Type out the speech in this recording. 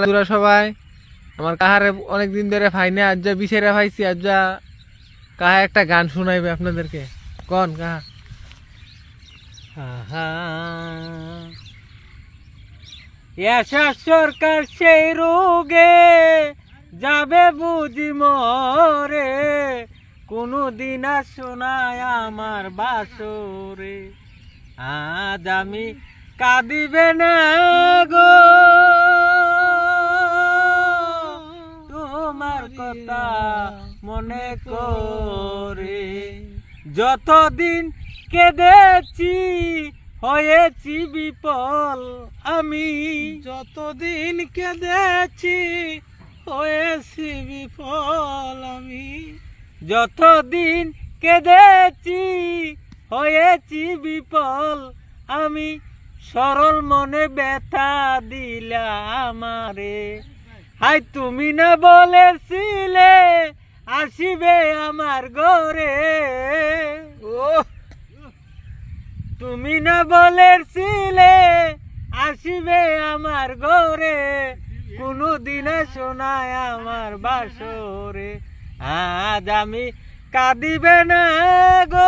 সবাই আমার কাহারে অনেকদিন ধরে ফাইনে আজ যা বিছেরা ফাইছি আজ যা কাহা একটা গান শোনাইবে আপনাদেরকে কোন কাহা সরকার সেই রোগে যাবে বুঝি মরে কোনো দিন শোনায় আমার বাসরে আজ আমি কাঁদিবে না গো তোমার কথা মনে করে যতদিন কেঁদেছি হয়েছি বিফল আমি যতদিন কেঁদেছি হয়েছি বিফল আমি যতদিন কেঁদেছি হয়েছি বিফল আমি সরল মনে ব্যথা দিলা আমারে হাই তুমি না বলেছিলে আসিবে আমার ঘরে ও তুমি না বলেছিলে আসিবে আমার ঘরে কোনো দিন শোনায় আমার বাসরে আজ আমি কাঁদিবে না গো